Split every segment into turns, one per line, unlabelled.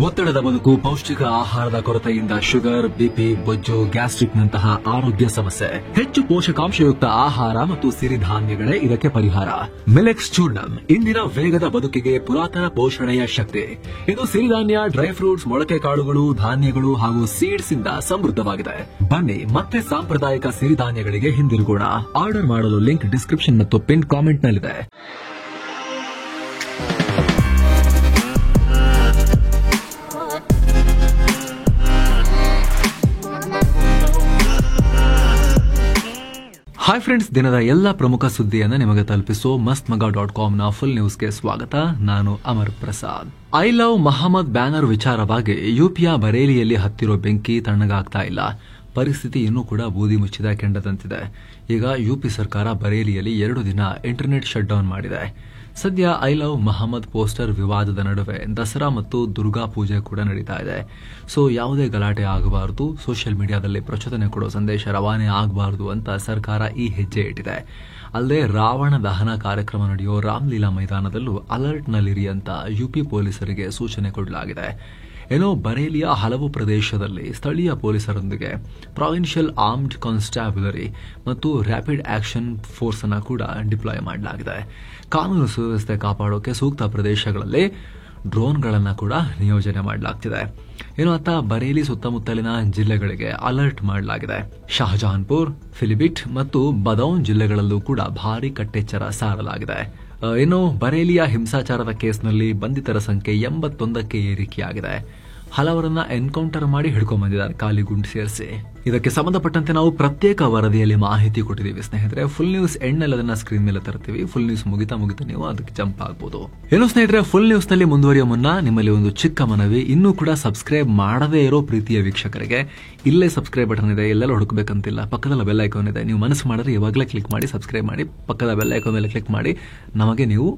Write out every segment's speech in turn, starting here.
ಒತ್ತಡದ ಬದುಕು, ಪೌಷ್ಟಿಕ ಆಹಾರದ ಕೊರತೆಯಿಂದ ಶುಗರ್, ಬಿಪಿ, ಬೊಜ್ಜು, ಗ್ಯಾಸ್ಟ್ರಿಕ್ ನಂತಹ ಆರೋಗ್ಯ ಸಮಸ್ಯೆ. ಹೆಚ್ಚು ಪೋಷಕಾಂಶಯುಕ್ತ ಆಹಾರ ಮತ್ತು ಸಿರಿಧಾನ್ಯಗಳೇ ಇದಕ್ಕೆ ಪರಿಹಾರ. ಮಿಲೆಕ್ಸ್ ಚೂರ್ಣಂ ಇಂದಿನ ವೇಗದ ಬದುಕಿಗೆ ಪುರಾತನ ಪೋಷಣೆಯ ಶಕ್ತಿ. ಇದು ಸಿರಿಧಾನ್ಯ, ಡ್ರೈ ಫ್ರೂಟ್ಸ್, ಮೊಳಕೆ ಕಾಳುಗಳು, ಧಾನ್ಯಗಳು ಹಾಗೂ ಸೀಡ್ಸ್ ಇಂದ ಸಮೃದ್ಧವಾಗಿದೆ. ಬನ್ನಿ ಮತ್ತೆ ಸಾಂಪ್ರದಾಯಿಕ ಸಿರಿಧಾನ್ಯಗಳಿಗೆ ಹಿಂದಿರುಗೋಣ. ಆರ್ಡರ್ ಮಾಡಲು ಲಿಂಕ್ ಡಿಸ್ಕ್ರಿಪ್ಷನ್ ಮತ್ತು ಪಿನ್ ಕಾಮೆಂಟ್ ನಲ್ಲಿದೆ. ಹಾಯ್ ಫ್ರೆಂಡ್ಸ್, ದಿನದ ಎಲ್ಲ ಪ್ರಮುಖ ಸುದ್ದಿಯನ್ನು ನಿಮಗೆ ತಲುಪಿಸೋ mastmaga.com ನ ಫುಲ್ ನ್ಯೂಸ್ಗೆ ಸ್ವಾಗತ. ನಾನು Amar Prasad. I love Mohammad banner ವಿಚಾರವಾಗಿ ಯುಪಿಯ ಬರೇಲಿಯಲ್ಲಿ ಹತ್ತಿರೋ ಬೆಂಕಿ ತಣ್ಣಗಾಗ್ತಾ ಇಲ್ಲ. ಪರಿಸ್ಥಿತಿ ಇನ್ನೂ ಕೂಡ ಬೂದಿ ಮುಚ್ಚಿದ ಕೆಂಡದಂತಿದೆ. ಈಗ ಯುಪಿ ಸರ್ಕಾರ ಬರೇಲಿಯಲ್ಲಿ 2 ದಿನ ಇಂಟರ್ನೆಟ್ ಶಟ್ ಡೌನ್ ಮಾಡಿದೆ. ಸದ್ಯ ಐ ಲವ್ ಮೊಹಮ್ಮದ್ ಪೋಸ್ಟರ್ ವಿವಾದದ ನಡುವೆ ದಸರಾ ಮತ್ತು ದುರ್ಗಾ ಪೂಜೆ ಕೂಡ ನಡೀತಾ ಇದೆ. ಸೊ ಯಾವುದೇ ಗಲಾಟೆ ಆಗಬಾರದು, ಸೋಷಿಯಲ್ ಮೀಡಿಯಾದಲ್ಲಿ ಪ್ರಚೋದನೆ ಕೊಡೋ ಸಂದೇಶ ರವಾನೆ ಆಗಬಾರದು ಅಂತ ಸರ್ಕಾರ ಈ ಹೆಜ್ಜೆ ಇಟ್ಟಿದೆ. ಅಲ್ಲದೆ ರಾವಣ ದಹನ ಕಾರ್ಯಕ್ರಮ ನಡೆಯೋ ರಾಮಲೀಲಾ ಮೈದಾನದಲ್ಲೂ ಅಲರ್ಟ್ನಲ್ಲಿರಿ ಅಂತ ಯುಪಿ ಪೊಲೀಸರಿಗೆ ಸೂಚನೆ ಕೊಡಲಾಗಿದೆ. ಏನೋ ಬರೇಲಿಯ ಹಲವು ಪ್ರದೇಶದಲ್ಲಿ ಸ್ಥಳೀಯ ಪೊಲೀಸರೊಂದಿಗೆ ಪ್ರಾವಿನ್ಷಿಯಲ್ ಆರ್ಮ್ಡ್ ಕಾನ್ಸ್ಟಾಬ್ಯುಲರಿ ಮತ್ತು ರ್ಯಾಪಿಡ್ ಆಕ್ಷನ್ ಫೋರ್ಸ್ ಅನ್ನು ಕೂಡ ಡಿಪ್ಲಾಯ್ ಮಾಡಲಾಗಿದೆ. ಕಾನೂನು ಸುವ್ಯವಸ್ಥೆ ಕಾಪಾಡೋಕೆ ಸೂಕ್ತ ಪ್ರದೇಶಗಳಲ್ಲಿ ಡ್ರೋನ್ಗಳನ್ನು ಕೂಡ ನಿಯೋಜನೆ ಮಾಡಲಾಗ್ತಿದೆ. ಏನು ಅಂತ ಬರೇಲಿ ಸುತ್ತಮುತ್ತಲಿನ ಜಿಲ್ಲೆಗಳಿಗೆ ಅಲರ್ಟ್ ಮಾಡಲಾಗಿದೆ. ಶಹಜಹಾನ್ಪುರ್, ಫಿಲಿಬಿಟ್ ಮತ್ತು ಬದೌನ್ ಜಿಲ್ಲೆಗಳಲ್ಲೂ ಕೂಡ ಭಾರೀ ಕಟ್ಟೆಚ್ಚರ ಸಾರಲಾಗಿದೆ. ಇನ್ನು ಬರೇಲಿಯ ಹಿಂಸಾಚಾರದ ಕೇಸ್ನಲ್ಲಿ ಬಂಧಿತರ ಸಂಖ್ಯೆ 81ಕ್ಕೆ ಏರಿಕೆಯಾಗಿದೆ. ಹಲವರನ್ನ ಎನ್ಕೌಂಟರ್ ಮಾಡಿ ಹಿಡ್ಕೊಂಡ್ ಬಂದಿದ್ದಾರೆ, ಖಾಲಿ ಗುಂಡು ಸೇರಿಸಿ. ಇದಕ್ಕೆ ಸಂಬಂಧಪಟ್ಟಂತೆ ನಾವು ಪ್ರತ್ಯೇಕ ವರದಿಯಲ್ಲಿ ಮಾಹಿತಿ ಕೊಟ್ಟಿದ್ದೀವಿ ಸ್ನೇಹಿತರೆ. ಫುಲ್ ನ್ಯೂಸ್ ಎಂಡ್ನಲ್ಲಿ ಅದನ್ನ ಸ್ಕ್ರೀನ್ ಮೇಲೆ ತರ್ತೀವಿ. ಫುಲ್ ನ್ಯೂಸ್ ಮುಗಿತಾ ನೀವು ಅದಕ್ಕೆ ಜಂಪ್ ಆಗಬಹುದು. ಏನು ಸ್ನೇಹಿತರೆ, ಫುಲ್ ನ್ಯೂಸ್ ನಲ್ಲಿ ಮುಂದುವರಿಯುವ ಮುನ್ನ ನಿಮ್ಮಲ್ಲಿ ಒಂದು ಚಿಕ್ಕ ಮನವಿ. ಇನ್ನೂ ಕೂಡ ಸಬ್ಸ್ಕ್ರೈಬ್ ಮಾಡದೇ ಇರೋ ಪ್ರೀತಿಯ ವೀಕ್ಷಕರಿಗೆ ಇಲ್ಲೇ ಸಬ್ಸ್ಕ್ರೈಬ್ ಬಟನ್ ಇದೆ, ಎಲ್ಲೆಲ್ಲ ಹುಡುಕಬೇಕಂತಿಲ್ಲ. ಪಕ್ಕದಲ್ಲಿ ಬೆಲ್ ಐಕಾನ್ ಇದೆ, ನೀವು ಮನಸ್ಸು ಮಾಡಿದ್ರೆ ಇವಾಗಲೇ ಕ್ಲಿಕ್ ಮಾಡಿ ಸಬ್ಸ್ಕ್ರೈಬ್ ಮಾಡಿ. ಪಕ್ಕದ ಬೆಲ್ ಐಕಾನ್ ಮೇಲೆ ಕ್ಲಿಕ್ ಮಾಡಿ ನಮಗೆ ನೀವು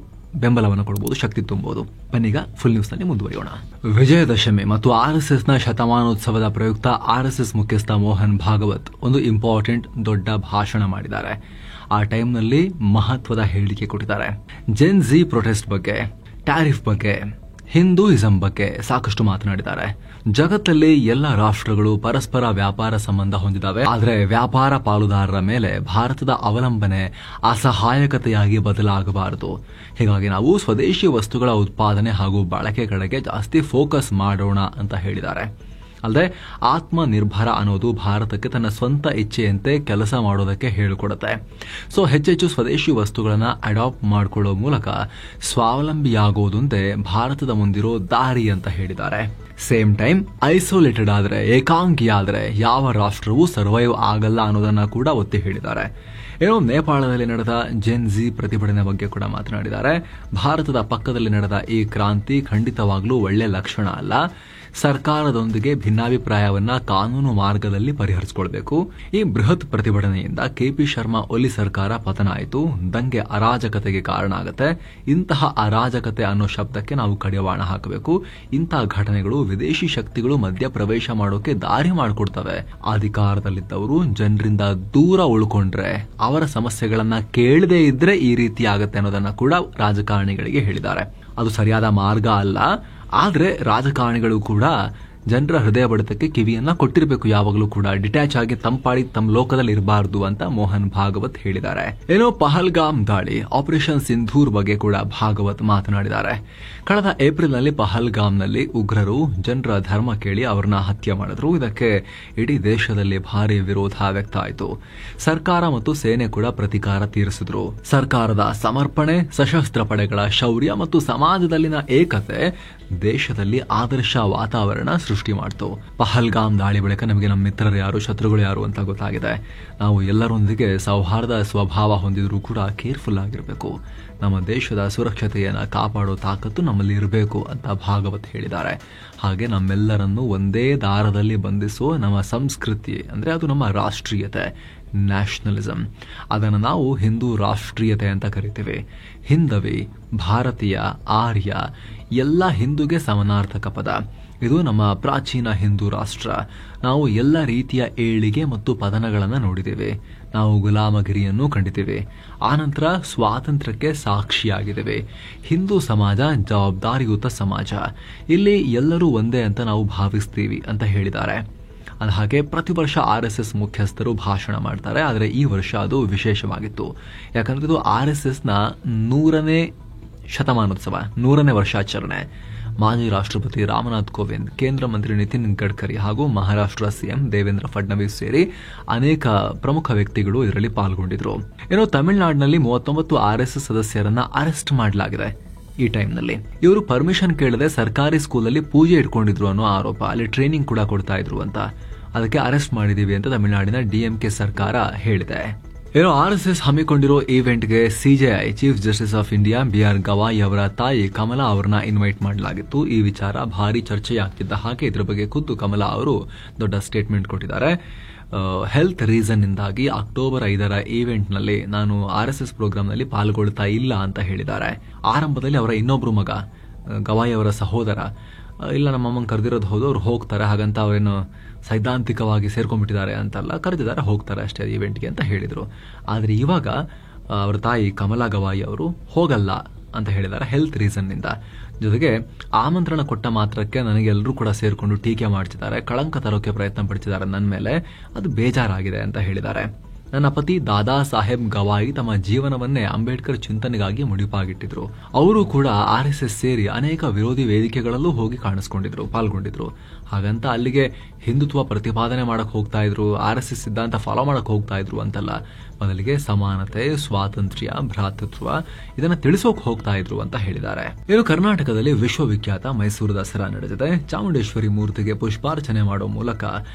ಬೆಂಬಲವನ್ನು ಕೊಡಬಹುದು, ಶಕ್ತಿ ತುಂಬಬಹುದು. ಬನ್ನೀಗ ಫುಲ್ ನ್ಯೂಸ್ ನಲ್ಲಿ ಮುಂದುವರಿಯೋಣ. ವಿಜಯದಶಮಿ ಮತ್ತು ಆರ್ಎಸ್ಎಸ್ನ ಶತಮಾನೋತ್ಸವದ ಪ್ರಯುಕ್ತ ಆರ್ಎಸ್ಎಸ್ ಮುಖ್ಯಸ್ಥ ಮೋಹನ್ ಭಾಗವತ್ ಒಂದು ಇಂಪಾರ್ಟೆಂಟ್ ದೊಡ್ಡ ಭಾಷಣ ಮಾಡಿದ್ದಾರೆ. ಆ ಟೈಮ್ನಲ್ಲಿ ಮಹತ್ವದ ಹೇಳಿಕೆ ಕೊಟ್ಟಿದ್ದಾರೆ. ಜೆನ್ ಝಿ ಪ್ರೊಟೆಸ್ಟ್ ಬಗ್ಗೆ, ಟ್ಯಾರಿಫ್ ಬಗ್ಗೆ, ಹಿಂದೂಯಿಸಂ ಬಗ್ಗೆ ಸಾಕಷ್ಟು ಮಾತನಾಡಿದ್ದಾರೆ. ಜಗತ್ತಲ್ಲಿ ಎಲ್ಲ ರಾಷ್ಟ್ರಗಳು ಪರಸ್ಪರ ವ್ಯಾಪಾರ ಸಂಬಂಧ ಹೊಂದಿದ್ದಾವೆ. ಆದರೆ ವ್ಯಾಪಾರ ಪಾಲುದಾರರ ಮೇಲೆ ಭಾರತದ ಅವಲಂಬನೆ ಅಸಹಾಯಕತೆಯಾಗಿ ಬದಲಾಗಬಾರದು. ಹೀಗಾಗಿ ನಾವು ಸ್ವದೇಶಿ ವಸ್ತುಗಳ ಉತ್ಪಾದನೆ ಹಾಗೂ ಬಳಕೆ ಕಡೆಗೆ ಜಾಸ್ತಿ ಫೋಕಸ್ ಮಾಡೋಣ ಅಂತ ಹೇಳಿದ್ದಾರೆ. ಅಲ್ಲದೆ ಆತ್ಮನಿರ್ಭರ ಅನ್ನೋದು ಭಾರತಕ್ಕೆ ತನ್ನ ಸ್ವಂತ ಇಚ್ಛೆಯಂತೆ ಕೆಲಸ ಮಾಡೋದಕ್ಕೆ ಹೇಳಿಕೊಡುತ್ತೆ. ಸೊ ಹೆಚ್ಚೆಚ್ಚು ಸ್ವದೇಶಿ ವಸ್ತುಗಳನ್ನು ಅಡಾಪ್ಟ್ ಮಾಡಿಕೊಳ್ಳೋ ಮೂಲಕ ಸ್ವಾವಲಂಬಿಯಾಗೋದೊಂದೇ ಭಾರತದ ಮುಂದಿರೋ ದಾರಿ ಅಂತ ಹೇಳಿದ್ದಾರೆ. ಸೇಮ್ ಟೈಮ್ ಐಸೋಲೇಟೆಡ್ ಆದ್ರೆ, ಏಕಾಂಗಿ ಆದ್ರೆ ಯಾವ ರಾಷ್ಟ್ರವೂ ಸರ್ವೈವ್ ಆಗಲ್ಲ ಅನ್ನೋದನ್ನ ಕೂಡ ಒತ್ತಿ ಹೇಳಿದ್ದಾರೆ. ಏನೋ ನೇಪಾಳದಲ್ಲಿ ನಡೆದ ಜೆನ್ ಝಿ ಪ್ರತಿಭಟನೆ ಬಗ್ಗೆ ಕೂಡ ಮಾತನಾಡಿದ್ದಾರೆ. ಭಾರತದ ಪಕ್ಕದಲ್ಲಿ ನಡೆದ ಈ ಕ್ರಾಂತಿ ಖಂಡಿತವಾಗ್ಲೂ ಒಳ್ಳೆ ಲಕ್ಷಣ ಅಲ್ಲ. ಸರ್ಕಾರದೊಂದಿಗೆ ಭಿನ್ನಾಭಿಪ್ರಾಯವನ್ನ ಕಾನೂನು ಮಾರ್ಗದಲ್ಲಿ ಪರಿಹರಿಸಿಕೊಳ್ಬೇಕು. ಈ ಬೃಹತ್ ಪ್ರತಿಭಟನೆಯಿಂದ ಕೆಪಿ ಶರ್ಮಾ ಒಲಿ ಸರ್ಕಾರ ಪತನ ಆಯಿತು. ದಂಗೆ ಅರಾಜಕತೆಗೆ ಕಾರಣ ಆಗುತ್ತೆ. ಇಂತಹ ಅರಾಜಕತೆ ಅನ್ನೋ ಶಬ್ದಕ್ಕೆ ನಾವು ಕಡಿವಾಣ ಹಾಕಬೇಕು. ಇಂತಹ ಘಟನೆಗಳು ವಿದೇಶಿ ಶಕ್ತಿಗಳು ಮಧ್ಯ ಪ್ರವೇಶ ಮಾಡೋಕೆ ದಾರಿ ಮಾಡಿಕೊಡ್ತವೆ. ಅಧಿಕಾರದಲ್ಲಿದ್ದವರು ಜನರಿಂದ ದೂರ ಉಳ್ಕೊಂಡ್ರೆ, ಅವರ ಸಮಸ್ಯೆಗಳನ್ನ ಕೇಳದೇ ಇದ್ರೆ ಈ ರೀತಿ ಆಗತ್ತೆ ಅನ್ನೋದನ್ನ ಕೂಡ ರಾಜಕಾರಣಿಗಳಿಗೆ ಹೇಳಿದ್ದಾರೆ. ಅದು ಸರಿಯಾದ ಮಾರ್ಗ ಅಲ್ಲ. ಆದ್ರೆ ರಾಜಕಾರಣಿಗಳು ಕೂಡ ಜನರ ಹೃದಯ ಬಡಿತಕ್ಕೆ ಕಿವಿಯನ್ನ ಕೊಟ್ಟಿರಬೇಕು. ಯಾವಾಗಲೂ ಕೂಡ ಡಿಟ್ಯಾಚ್ ಆಗಿ ತಂಪಾಡಿ ತಮ್ಮ ಲೋಕದಲ್ಲಿ ಇರಬಾರದು ಅಂತ ಮೋಹನ್ ಭಾಗವತ್ ಹೇಳಿದ್ದಾರೆ. ಏನೋ ಪಹಲ್ಗಾಮ್ ದಾಳಿ, ಆಪರೇಷನ್ ಸಿಂಧೂರ್ ಬಗ್ಗೆ ಕೂಡ ಭಾಗವತ್ ಮಾತನಾಡಿದ್ದಾರೆ. ಕಳೆದ ಏಪ್ರಿಲ್ನಲ್ಲಿ ಪಹಲ್ಗಾಮ್ನಲ್ಲಿ ಉಗ್ರರು ಜನರ ಧರ್ಮ ಕೇಳಿ ಅವರನ್ನ ಹತ್ಯೆ ಮಾಡಿದ್ರು. ಇದಕ್ಕೆ ಇಡೀ ದೇಶದಲ್ಲಿ ಭಾರಿ ವಿರೋಧ ವ್ಯಕ್ತ ಆಯಿತು. ಸರ್ಕಾರ ಮತ್ತು ಸೇನೆ ಕೂಡ ಪ್ರತಿಕಾರ ತೀರಿಸಿದ್ರು. ಸರ್ಕಾರದ ಸಮರ್ಪಣೆ, ಸಶಸ್ತ್ರ ಪಡೆಗಳ ಶೌರ್ಯ ಮತ್ತು ಸಮಾಜದಲ್ಲಿನ ಏಕತೆ ದೇಶದಲ್ಲಿ ಆದರ್ಶ ವಾತಾವರಣ ಸೃಷ್ಟಿ ಮಾಡಿತು. ಪಹಲ್ಗಾಮ್ ದಾಳಿ ಬಳಿಕ ನಮಗೆ ನಮ್ಮ ಮಿತ್ರರು ಯಾರು, ಶತ್ರುಗಳು ಯಾರು ಅಂತ ಗೊತ್ತಾಗಿದೆ. ನಾವು ಎಲ್ಲರೊಂದಿಗೆ ಸೌಹಾರ್ದ ಸ್ವಭಾವ ಹೊಂದಿದ್ರೂ ಕೂಡ ಕೇರ್ಫುಲ್ ಆಗಿರಬೇಕು. ನಮ್ಮ ದೇಶದ ಸುರಕ್ಷತೆಯನ್ನು ಕಾಪಾಡೋ ತಾಕತ್ತು ನಮ್ಮಲ್ಲಿ ಇರಬೇಕು ಅಂತ ಭಾಗವತ್ ಹೇಳಿದ್ದಾರೆ. ಹಾಗೆ ನಮ್ಮೆಲ್ಲರನ್ನು ಒಂದೇ ದಾರದಲ್ಲಿ ಬಂಧಿಸುವ ನಮ್ಮ ಸಂಸ್ಕೃತಿ ಅಂದ್ರೆ ಅದು ನಮ್ಮ ರಾಷ್ಟ್ರೀಯತೆ, ನ್ಯಾಷನಲಿಸಂ. ಅದನ್ನು ನಾವು ಹಿಂದೂ ರಾಷ್ಟ್ರೀಯತೆ ಅಂತ ಕರಿತೀವಿ. ಹಿಂದವಿ, ಭಾರತೀಯ, ಆರ್ಯ ಎಲ್ಲ ಹಿಂದೂಗೆ ಸಮಾನಾರ್ಥಕ ಪದ. ಇದು ನಮ್ಮ ಪ್ರಾಚೀನ ಹಿಂದೂ ರಾಷ್ಟ್ರ. ನಾವು ಎಲ್ಲ ರೀತಿಯ ಏಳಿಗೆ ಮತ್ತು ಪತನಗಳನ್ನು ನೋಡಿದ್ದೇವೆ. ನಾವು ಗುಲಾಮಗಿರಿಯನ್ನು ಕಂಡಿದ್ದೇವೆ. ಆನಂತರ ಸ್ವಾತಂತ್ರ್ಯಕ್ಕೆ ಸಾಕ್ಷಿಯಾಗಿದ್ದೇವೆ. ಹಿಂದೂ ಸಮಾಜ ಜವಾಬ್ದಾರಿಯುತ ಸಮಾಜ. ಇಲ್ಲಿ ಎಲ್ಲರೂ ಒಂದೇ ಅಂತ ನಾವು ಭಾವಿಸ್ತೀವಿ ಅಂತ ಹೇಳಿದ್ದಾರೆ. ಅದು ಹಾಗೆ ಪ್ರತಿ ವರ್ಷ RSS ಮುಖ್ಯಸ್ಥರು ಭಾಷಣ ಮಾಡ್ತಾರೆ. ಆದರೆ ಈ ವರ್ಷ ಅದು ವಿಶೇಷವಾಗಿತ್ತು. ಯಾಕಂದ್ರೆ ಇದು RSSನ 100ನೇ ಶತಮಾನೋತ್ಸವ, 100ನೇ ವರ್ಷಾಚರಣೆ. ಮಾಜಿ ರಾಷ್ಟ್ರಪತಿ ರಾಮನಾಥ್ ಕೋವಿಂದ್, ಕೇಂದ್ರ ಮಂತ್ರಿ ನಿತಿನ್ ಗಡ್ಕರಿ ಹಾಗೂ ಮಹಾರಾಷ್ಟ್ರ ಸಿಎಂ ದೇವೇಂದ್ರ ಫಡ್ನವೀಸ್ ಸೇರಿ ಅನೇಕ ಪ್ರಮುಖ ವ್ಯಕ್ತಿಗಳು ಇದರಲ್ಲಿ ಪಾಲ್ಗೊಂಡಿದ್ರು. ಇನ್ನು ತಮಿಳುನಾಡಿನಲ್ಲಿ 39 RSS ಸದಸ್ಯರನ್ನ ಅರೆಸ್ಟ್ ಮಾಡಲಾಗಿದೆ. ಈ ಟೈಮ್ನಲ್ಲಿ ಇವರು ಪರ್ಮಿಷನ್ ಕೇಳದೆ ಸರ್ಕಾರಿ ಸ್ಕೂಲಲ್ಲಿ ಪೂಜೆ ಇಟ್ಕೊಂಡಿದ್ರು ಅನ್ನೋ ಆರೋಪ. ಅಲ್ಲಿ ಟ್ರೈನಿಂಗ್ ಕೂಡ ಕೊಡ್ತಾ ಇದ್ರು ಅಂತ. ಅದಕ್ಕೆ ಅರೆಸ್ಟ್ ಮಾಡಿದೀವಿ ಅಂತ ತಮಿಳುನಾಡಿನ DMK ಸರ್ಕಾರ ಹೇಳಿದೆ. ಏನೋ RSS ಹಮ್ಮಿಕೊಂಡಿರೋ ಈವೆಂಟ್ಗೆ CJI chief justice of India BR Gavai ಅವರ ತಾಯಿ ಕಮಲಾ ಅವರನ್ನ ಇನ್ವೈಟ್ ಮಾಡಲಾಗಿತ್ತು. ಈ ವಿಚಾರ ಭಾರಿ ಚರ್ಚೆಯಾಗ್ತಿದ್ದ ಹಾಗೆ ಇದರ ಬಗ್ಗೆ ಖುದ್ದು ಕಮಲಾ ಅವರು ದೊಡ್ಡ ಸ್ಟೇಟ್ಮೆಂಟ್ ಕೊಟ್ಟಿದ್ದಾರೆ. ಹೆಲ್ತ್ ರೀಸನ್ ಇಂದಾಗಿ ಅಕ್ಟೋಬರ್ 5ರ ಈವೆಂಟ್ನಲ್ಲಿ ನಾನು RSS ಪ್ರೋಗ್ರಾಂನಲ್ಲಿ ಪಾಲ್ಗೊಳ್ತಾ ಇಲ್ಲ ಅಂತ ಹೇಳಿದ್ದಾರೆ. ಆರಂಭದಲ್ಲಿ ಅವರ ಇನ್ನೊಬ್ರು ಮಗ ಗವಾಯಿ ಅವರ ಸಹೋದರ, ಇಲ್ಲ ನಮ್ಮಮ್ಮಂಗೆ ಕರೆದಿರೋದು ಹೌದು, ಅವ್ರು ಹೋಗ್ತಾರೆ, ಹಾಗಂತ ಅವರೇನು ಸೈದ್ಧಾಂತಿಕವಾಗಿ ಸೇರ್ಕೊಂಡ್ಬಿಟ್ಟಿದ್ದಾರೆ ಅಂತಲ್ಲ, ಕರೆದಿದ್ದಾರೆ, ಹೋಗ್ತಾರೆ ಅಷ್ಟೇ ಈವೆಂಟ್ಗೆ ಅಂತ ಹೇಳಿದರು. ಆದರೆ ಇವಾಗ ಅವರ ತಾಯಿ ಕಮಲಾ ಗವಾಯಿ ಅವರು ಹೋಗಲ್ಲ ಅಂತ ಹೇಳಿದ್ದಾರೆ ಹೆಲ್ತ್ ರೀಸನ್ನಿಂದ. ಜೊತೆಗೆ ಆಮಂತ್ರಣ ಕೊಟ್ಟ ಮಾತ್ರಕ್ಕೆ ನನಗೆಲ್ಲರೂ ಕೂಡ ಸೇರ್ಕೊಂಡು ಟೀಕೆ ಮಾಡ್ತಿದ್ದಾರೆ, ಕಳಂಕ ತರೋಕೆ ಪ್ರಯತ್ನ ಪಡ್ತಿದ್ದಾರೆ ನನ್ನ ಮೇಲೆ, ಅದು ಬೇಜಾರಾಗಿದೆ ಅಂತ ಹೇಳಿದ್ದಾರೆ. ನನ್ನ ಪತಿ ದಾದಾ ಸಾಹೇಬ್ ಗವಾಯಿ ತಮ್ಮ ಜೀವನವನ್ನೇ ಅಂಬೇಡ್ಕರ್ ಚಿಂತನೆಗಾಗಿ ಮುಡಿಪಾಗಿಟ್ಟಿದ್ರು. ಅವರು ಕೂಡ RSS ಸೇರಿ ಅನೇಕ ವಿರೋಧಿ ವೇದಿಕೆಗಳಲ್ಲೂ ಹೋಗಿ ಪಾಲ್ಗೊಂಡಿದ್ರು. ಹಾಗಂತ ಅಲ್ಲಿಗೆ ಹಿಂದುತ್ವ ಪ್ರತಿಪಾದನೆ ಮಾಡಕ್ ಹೋಗ್ತಾ ಇದ್ರು, RSS ಸಿದ್ಧಾಂತ ಫಾಲೋ ಮಾಡಕ್ ಹೋಗ್ತಾ ಇದ್ರು ಅಂತಲ್ಲ. ಮೊದಲಿಗೆ ಸಮಾನತೆ, ಸ್ವಾತಂತ್ರ್ಯ, ಭ್ರಾತೃತ್ವ ಇದನ್ನ ತಿಳಿಸೋಕ್ ಹೋಗ್ತಾ ಇದ್ರು ಅಂತ ಹೇಳಿದ್ದಾರೆ. ಇನ್ನು ಕರ್ನಾಟಕದಲ್ಲಿ ವಿಶ್ವವಿಖ್ಯಾತ ಮೈಸೂರು ದಸರಾ ನಡೆದಿದೆ. ಚಾಮುಂಡೇಶ್ವರಿ ಮೂರ್ತಿಗೆ ಪುಷ್ಪಾರ್ಚನೆ ಮಾಡೋ ಮೂಲಕ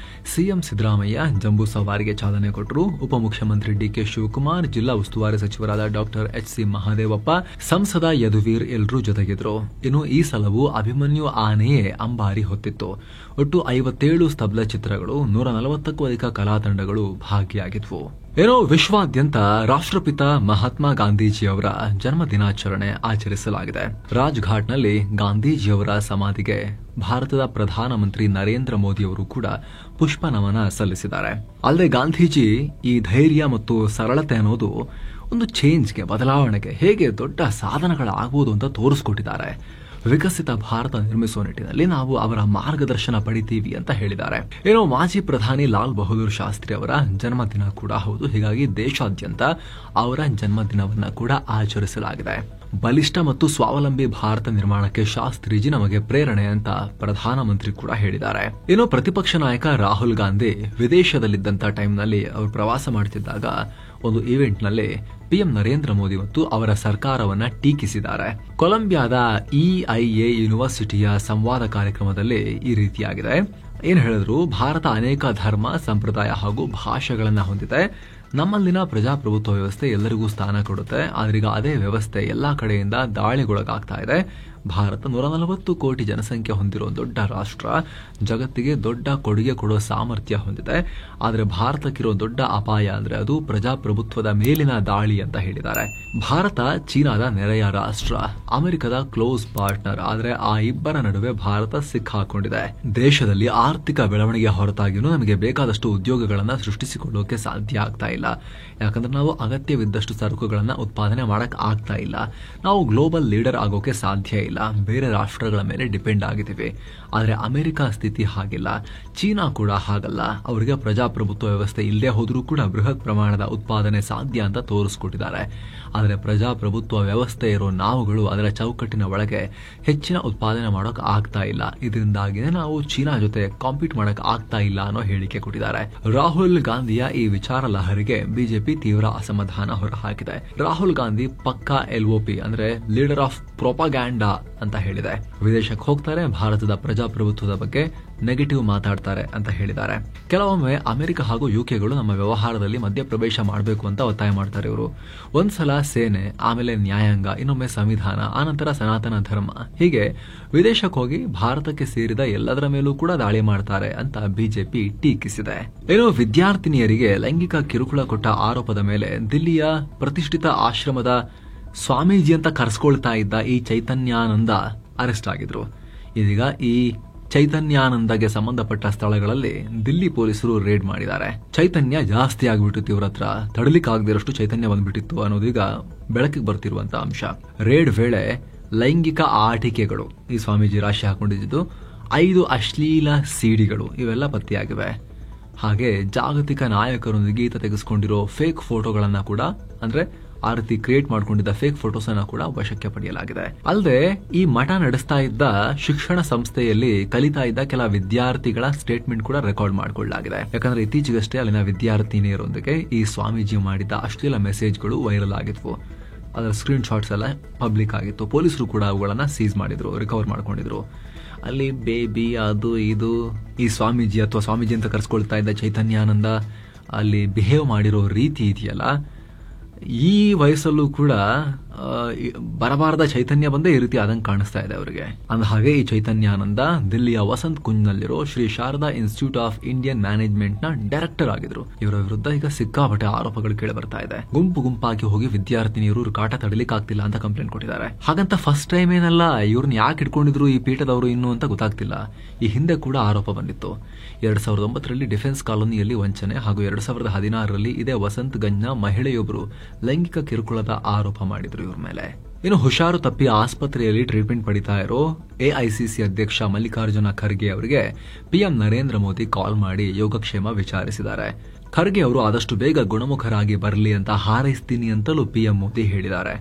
ಸಿಎಂ ಸಿದ್ದರಾಮಯ್ಯ ಜಂಬೂ ಸವಾರಿಗೆ ಚಾಲನೆ ಕೊಟ್ಟರು. ಉಪಮುಖ್ಯಮಂತ್ರಿ DK ಶಿವಕುಮಾರ್, ಜಿಲ್ಲಾ ಉಸ್ತುವಾರಿ ಸಚಿವರಾದ ಡಾಕ್ಟರ್ HC ಮಹದೇವಪ್ಪ, ಸಂಸದ ಯದುವೀರ್ ಎಲ್ಲರೂ ಜೊತೆಗಿದ್ರು. ಇನ್ನು ಈ ಸಲವೂ ಅಭಿಮನ್ಯು ಆನೆಯೇ ಅಂಬಾರಿ ಹೊತ್ತಿತ್ತು. ಒಟ್ಟು 57 ಸ್ತಬ್ಧ ಚಿತ್ರಗಳು, 140ಕ್ಕೂ ಅಧಿಕ ಕಲಾ ತಂಡಗಳು ಭಾಗಿಯಾಗಿದ್ವು. ಏನೋ ವಿಶ್ವಾದ್ಯಂತ ರಾಷ್ಟ್ರಪಿತ ಮಹಾತ್ಮ ಗಾಂಧೀಜಿಯವರ ಜನ್ಮ ದಿನಾಚರಣೆ ಆಚರಿಸಲಾಗಿದೆ. ರಾಜ್ಘಾಟ್ನಲ್ಲಿ ಗಾಂಧೀಜಿಯವರ ಸಮಾಧಿಗೆ ಭಾರತದ ಪ್ರಧಾನಮಂತ್ರಿ ನರೇಂದ್ರ ಮೋದಿ ಅವರು ಕೂಡ ಪುಷ್ಪ ನಮನ ಸಲ್ಲಿಸಿದ್ದಾರೆ. ಅಲ್ಲದೆ ಗಾಂಧೀಜಿ ಈ ಧೈರ್ಯ ಮತ್ತು ಸರಳತೆ ಅನ್ನೋದು ಒಂದು ಚೇಂಜ್ಗೆ, ಬದಲಾವಣೆಗೆ ಹೇಗೆ ದೊಡ್ಡ ಸಾಧನಗಳಾಗುವುದು ಅಂತ ತೋರಿಸ್ಕೊಟ್ಟಿದ್ದಾರೆ. ವಿಕಸಿತ ಭಾರತ ನಿರ್ಮಿಸುವ ನಿಟ್ಟಿನಲ್ಲಿ ನಾವು ಅವರ ಮಾರ್ಗದರ್ಶನ ಪಡಿತೀವಿ ಅಂತ ಹೇಳಿದ್ದಾರೆ. ಏನೋ ಮಾಜಿ ಪ್ರಧಾನಿ ಲಾಲ್ ಬಹದ್ದೂರ್ ಶಾಸ್ತ್ರಿ ಅವರ ಜನ್ಮದಿನ ಕೂಡ ಹೌದು. ಹೀಗಾಗಿ ದೇಶಾದ್ಯಂತ ಅವರ ಜನ್ಮದಿನವನ್ನ ಕೂಡ ಆಚರಿಸಲಾಗಿದೆ. ಬಲಿಷ್ಠ ಮತ್ತು ಸ್ವಾವಲಂಬಿ ಭಾರತ ನಿರ್ಮಾಣಕ್ಕೆ ಶಾಸ್ತ್ರೀಜಿ ನಮಗೆ ಪ್ರೇರಣೆ ಅಂತ ಪ್ರಧಾನಮಂತ್ರಿ ಕೂಡ ಹೇಳಿದ್ದಾರೆ. ಏನೋ ಪ್ರತಿಪಕ್ಷ ನಾಯಕ ರಾಹುಲ್ ಗಾಂಧಿ ವಿದೇಶದಲ್ಲಿದ್ದಂತ ಟೈಮ್ನಲ್ಲಿ ಅವರು ಪ್ರವಾಸ ಮಾಡ್ತಿದ್ದಾಗ ಒಂದು ಈವೆಂಟ್ ನಲ್ಲಿ PM ನರೇಂದ್ರ ಮೋದಿ ಮತ್ತು ಅವರ ಸರ್ಕಾರವನ್ನ ಟೀಕಿಸಿದ್ದಾರೆ. ಕೊಲಂಬಿಯಾದ EIA ಯೂನಿವರ್ಸಿಟಿಯ ಸಂವಾದ ಕಾರ್ಯಕ್ರಮದಲ್ಲಿ ಈ ರೀತಿಯಾಗಿದೆ. ಏನ್ ಹೇಳಿದ್ರು, ಭಾರತ ಅನೇಕ ಧರ್ಮ, ಸಂಪ್ರದಾಯ ಹಾಗೂ ಭಾಷೆಗಳನ್ನ ಹೊಂದಿದೆ. ನಮ್ಮಲ್ಲಿನ ಪ್ರಜಾಪ್ರಭುತ್ವ ವ್ಯವಸ್ಥೆ ಎಲ್ಲರಿಗೂ ಸ್ಥಾನ ಕೊಡುತ್ತೆ. ಆದ್ರೀಗ ಅದೇ ವ್ಯವಸ್ಥೆ ಎಲ್ಲಾ ಕಡೆಯಿಂದ ದಾಳಿಗೊಳಗಾಗ್ತಾ ಇದೆ. ಭಾರತ 140 ಕೋಟಿ ಜನಸಂಖ್ಯೆ ಹೊಂದಿರೋ ದೊಡ್ಡ ರಾಷ್ಟ್ರ, ಜಗತ್ತಿಗೆ ದೊಡ್ಡ ಕೊಡುಗೆ ಕೊಡೋ ಸಾಮರ್ಥ್ಯ ಹೊಂದಿದೆ. ಆದರೆ ಭಾರತಕ್ಕಿರೋ ದೊಡ್ಡ ಅಪಾಯ ಅಂದ್ರೆ ಅದು ಪ್ರಜಾಪ್ರಭುತ್ವದ ಮೇಲಿನ ದಾಳಿ ಅಂತ ಹೇಳಿದ್ದಾರೆ. ಭಾರತ ಚೀನಾದ ನೆರೆಯ ರಾಷ್ಟ್ರ, ಅಮೆರಿಕದ ಕ್ಲೋಸ್ ಪಾರ್ಟ್ನರ್. ಆದ್ರೆ ಆ ಇಬ್ಬರ ನಡುವೆ ಭಾರತ ಸಿಕ್ಕಾಕೊಂಡಿದೆ. ದೇಶದಲ್ಲಿ ಆರ್ಥಿಕ ಬೆಳವಣಿಗೆ ಹೊರತಾಗಿಯೂ ನಮಗೆ ಬೇಕಾದಷ್ಟು ಉದ್ಯೋಗಗಳನ್ನ ಸೃಷ್ಟಿಸಿಕೊಳ್ಳೋಕೆ ಸಾಧ್ಯ ಆಗ್ತಾ ಇಲ್ಲ. ಯಾಕಂದ್ರೆ ನಾವು ಅಗತ್ಯವಿದ್ದಷ್ಟು ಸರಕುಗಳನ್ನ ಉತ್ಪಾದನೆ ಮಾಡಕ್ ಆಗ್ತಾ ಇಲ್ಲ. ನಾವು ಗ್ಲೋಬಲ್ ಲೀಡರ್ ಆಗೋಕೆ ಸಾಧ್ಯ ಇಲ್ಲ. ಬೇರೆ ರಾಷ್ಟ್ರಗಳ ಮೇಲೆ ಡಿಪೆಂಡ್ ಆಗಿದ್ದೀವಿ. ಆದರೆ ಅಮೆರಿಕ ಸ್ಥಿತಿ ಹಾಗಿಲ್ಲ, ಚೀನಾ ಕೂಡ ಹಾಗಲ್ಲ. ಅವರಿಗೆ ಪ್ರಜಾಪ್ರಭುತ್ವ ವ್ಯವಸ್ಥೆ ಇಲ್ಲದೆ ಹೋದ್ರೂ ಕೂಡ ಬೃಹತ್ ಪ್ರಮಾಣದ ಉತ್ಪಾದನೆ ಸಾಧ್ಯ ಅಂತ ತೋರಿಸ್ಕೊಟ್ಟಿದ್ದಾರೆ. ಆದರೆ ಪ್ರಜಾಪ್ರಭುತ್ವ ವ್ಯವಸ್ಥೆ ಇರೋ ನಾವುಗಳು ಅದರ ಚೌಕಟ್ಟಿನ ಒಳಗೆ ಹೆಚ್ಚಿನ ಉತ್ಪಾದನೆ ಮಾಡೋಕೆ ಆಗ್ತಾ ಇಲ್ಲ. ಇದರಿಂದಾಗಿನೇ ನಾವು ಚೀನಾ ಜೊತೆ ಕಾಂಪೀಟ್ ಮಾಡಕ್ ಆಗ್ತಾ ಇಲ್ಲ ಅನ್ನೋ ಹೇಳಿಕೆ ಕೊಟ್ಟಿದ್ದಾರೆ. ರಾಹುಲ್ ಗಾಂಧಿಯ ಈ ವಿಚಾರ ಲಹರಿಗೆ ಬಿಜೆಪಿ ತೀವ್ರ ಅಸಮಾಧಾನ ಹೊರಹಾಕಿದೆ. ರಾಹುಲ್ ಗಾಂಧಿ ಪಕ್ಕಾ LOP ಅಂದ್ರೆ ಲೀಡರ್ ಆಫ್ ಪ್ರೊಪಗ್ಯಾಂಡಾ ಅಂತ ಹೇಳಿದೆ. ವಿದೇಶಕ್ಕೆ ಹೋಗ್ತಾರೆ, ಭಾರತದ ಪ್ರಜಾಪ್ರಭುತ್ವದ ಬಗ್ಗೆ ನೆಗೆಟಿವ್ ಮಾತಾಡ್ತಾರೆ ಅಂತ ಹೇಳಿದ್ದಾರೆ. ಕೆಲವೊಮ್ಮೆ ಅಮೆರಿಕ ಹಾಗೂ ಯುಕೆಗಳು ನಮ್ಮ ವ್ಯವಹಾರದಲ್ಲಿ ಮಧ್ಯಪ್ರವೇಶ ಮಾಡಬೇಕು ಅಂತ ಒತ್ತಾಯ ಮಾಡ್ತಾರೆ ಇವರು. ಒಂದ್ಸಲ ಸೇನೆ, ಆಮೇಲೆ ನ್ಯಾಯಾಂಗ, ಇನ್ನೊಮ್ಮೆ ಸಂವಿಧಾನ, ಆನಂತರ ಸನಾತನ ಧರ್ಮ, ಹೀಗೆ ವಿದೇಶಕ್ಕೆ ಹೋಗಿ ಭಾರತಕ್ಕೆ ಸೇರಿದ ಎಲ್ಲದರ ಮೇಲೂ ಕೂಡ ದಾಳಿ ಮಾಡ್ತಾರೆ ಅಂತ ಬಿಜೆಪಿ ಟೀಕಿಸಿದೆ. ಏನೋ ವಿದ್ಯಾರ್ಥಿನಿಯರಿಗೆ ಲೈಂಗಿಕ ಕಿರುಕುಳ ಕೊಟ್ಟ ಆರೋಪದ ಮೇಲೆ ದಿಲ್ಲಿಯ ಪ್ರತಿಷ್ಠಿತ ಆಶ್ರಮದ ಸ್ವಾಮೀಜಿ ಅಂತ ಕರೆಸ್ಕೊಳ್ತಾ ಇದ್ದ ಈ ಚೈತನ್ಯಾನಂದ ಅರೆಸ್ಟ್ ಆಗಿದ್ರು. ಇದೀಗ ಈ ಚೈತನ್ಯಾನಂದಗೆ ಸಂಬಂಧಪಟ್ಟ ಸ್ಥಳಗಳಲ್ಲಿ ದಿಲ್ಲಿ ಪೊಲೀಸರು ರೇಡ್ ಮಾಡಿದ್ದಾರೆ. ಚೈತನ್ಯ ಜಾಸ್ತಿ ಆಗ್ಬಿಟ್ಟಿತ್ತು, ಇವ್ರ ಹತ್ರ ತಡಲಿಕ್ಕಾಗದಿರಷ್ಟು ಚೈತನ್ಯ ಬಂದ್ಬಿಟ್ಟಿತ್ತು ಅನ್ನೋದೀಗ ಬೆಳಕಿಗೆ ಬರ್ತಿರುವಂತ ಅಂಶ. ರೇಡ್ ವೇಳೆ ಲೈಂಗಿಕ ಆಟಿಕೆಗಳು, ಈ ಸ್ವಾಮೀಜಿ ರಾಶಿ ಹಾಕೊಂಡಿದ್ದು 5 ಅಶ್ಲೀಲ ಸಿಡಿಗಳು ಇವೆಲ್ಲ ಪತ್ತೆಯಾಗಿವೆ. ಹಾಗೆ ಜಾಗತಿಕ ನಾಯಕರೊಂದಿಗೆ ಈತ ತೆಗೆದುಕೊಂಡಿರೋ ಫೇಕ್ ಫೋಟೋಗಳನ್ನ ಕೂಡ, ಅಂದ್ರೆ ಆ ರೀತಿ ಕ್ರಿಯೇಟ್ ಮಾಡ್ಕೊಂಡಿದ್ದ ಫೇಕ್ ಫೋಟೋಸ್ ಅನ್ನ ಕೂಡ ವಶಕ್ಕೆ ಪಡೆಯಲಾಗಿದೆ. ಅಲ್ಲದೆ ಈ ಮಠ ನಡೆಸ್ತಾ ಇದ್ದ ಶಿಕ್ಷಣ ಸಂಸ್ಥೆಯಲ್ಲಿ ಕಲಿತಾ ಇದ್ದ ಕೆಲ ವಿದ್ಯಾರ್ಥಿಗಳ ಸ್ಟೇಟ್ಮೆಂಟ್ ಕೂಡ ರೆಕಾರ್ಡ್ ಮಾಡಿಕೊಳ್ಳಲಾಗಿದೆ. ಯಾಕಂದ್ರೆ ಇತ್ತೀಚೆಗಷ್ಟೇ ಅಲ್ಲಿನ ವಿದ್ಯಾರ್ಥಿನಿಯರೊಂದಿಗೆ ಈ ಸ್ವಾಮೀಜಿ ಮಾಡಿದ್ದ ಅಶ್ಲೀಲ ಮೆಸೇಜ್ಗಳು ವೈರಲ್ ಆಗಿದ್ವು. ಅದರ ಸ್ಕ್ರೀನ್ ಶಾಟ್ಸ್ ಎಲ್ಲ ಪಬ್ಲಿಕ್ ಆಗಿತ್ತು. ಪೊಲೀಸರು ಕೂಡ ಅವುಗಳನ್ನ ಸೀಸ್ ಮಾಡಿದ್ರು, ರಿಕವರ್ ಮಾಡ್ಕೊಂಡಿದ್ರು. ಅಲ್ಲಿ ಬೇಬಿ ಅದು ಇದು ಈ ಸ್ವಾಮೀಜಿ ಅಥವಾ ಸ್ವಾಮೀಜಿ ಅಂತ ಕರೆಸ್ಕೊಳ್ತಾ ಇದ್ದ ಚೈತನ್ಯಾನಂದ ಅಲ್ಲಿ ಬಿಹೇವ್ ಮಾಡಿರೋ ರೀತಿ ಇದೆಯಲ್ಲ, ಈ ವಯಸ್ಸಲ್ಲೂ ಕೂಡ ಬರಬಾರದ ಚೈತನ್ಯ ಬಂದೇ ಈ ರೀತಿ ಆದಂಗೆ ಕಾಣಿಸ್ತಾ ಇದೆ ಅವರಿಗೆ. ಅಂದ ಹಾಗೆ ಈ ಚೈತನ್ಯಾನಂದ ದಿಲ್ಲಿಯ ವಸಂತ್ ಕುಂಜ್ನಲ್ಲಿರೋ Shri Sharada institute of Indian management ನ ಡೈರೆಕ್ಟರ್ ಆಗಿದ್ರು. ಇವರ ವಿರುದ್ಧ ಈಗ ಸಿಕ್ಕಾಪಟ್ಟೆ ಆರೋಪಗಳು ಕೇಳಿ ಬರ್ತಾ ಇದೆ. ಗುಂಪಾಗಿ ಹೋಗಿ ವಿದ್ಯಾರ್ಥಿನಿಯರು ಕಾಟ ತಡಲಿಕ್ಕಾಗ್ತಿಲ್ಲ ಅಂತ ಕಂಪ್ಲೇಂಟ್ ಕೊಟ್ಟಿದ್ದಾರೆ. ಹಾಗಂತ ಫಸ್ಟ್ ಟೈಮ್ ಏನಲ್ಲ, ಇವ್ರನ್ನ ಯಾಕೆ ಇಟ್ಕೊಂಡಿದ್ರು ಈ ಪೀಠದವರು ಇನ್ನು ಅಂತ ಗೊತ್ತಾಗ್ತಿಲ್ಲ. ಈ ಹಿಂದೆ ಕೂಡ ಆರೋಪ ಬಂದಿತ್ತು. 2009ರಲ್ಲಿ ಡಿಫೆನ್ಸ್ ಕಾಲೋನಿಯಲ್ಲಿ ವಂಚನೆ ಹಾಗೂ 2016ರಲ್ಲಿ ಇದೇ ವಸಂತ್ ಗಂಜ್ನ ಮಹಿಳೆಯೊಬ್ಬರು ಲೈಂಗಿಕ ಕಿರುಕುಳದ ಆರೋಪ ಮಾಡಿದ್ರು ಇವ್ರ ಮೇಲೆ. ಇನ್ನು ಹುಷಾರು ತಪ್ಪಿ ಆಸ್ಪತ್ರೆಯಲ್ಲಿ ಟ್ರೀಟ್ಮೆಂಟ್ ಪಡಿತಾ ಇರೋ ಎಐಸಿಸಿ ಅಧ್ಯಕ್ಷ ಮಲ್ಲಿಕಾರ್ಜುನ ಖರ್ಗೆ ಅವರಿಗೆ ಪಿಎಂ ನರೇಂದ್ರ ಮೋದಿ ಕಾಲ್ ಮಾಡಿ ಯೋಗಕ್ಷೇಮ ವಿಚಾರಿಸಿದ್ದಾರೆ. ಖರ್ಗೆ ಅವರು ಆದಷ್ಟು ಬೇಗ ಗುಣಮುಖರಾಗಿ ಬರಲಿ ಅಂತ ಹಾರೈಸ್ತೀನಿ ಅಂತಲೂ ಪಿಎಂ ಮೋದಿ ಹೇಳಿದ್ದಾರೆ.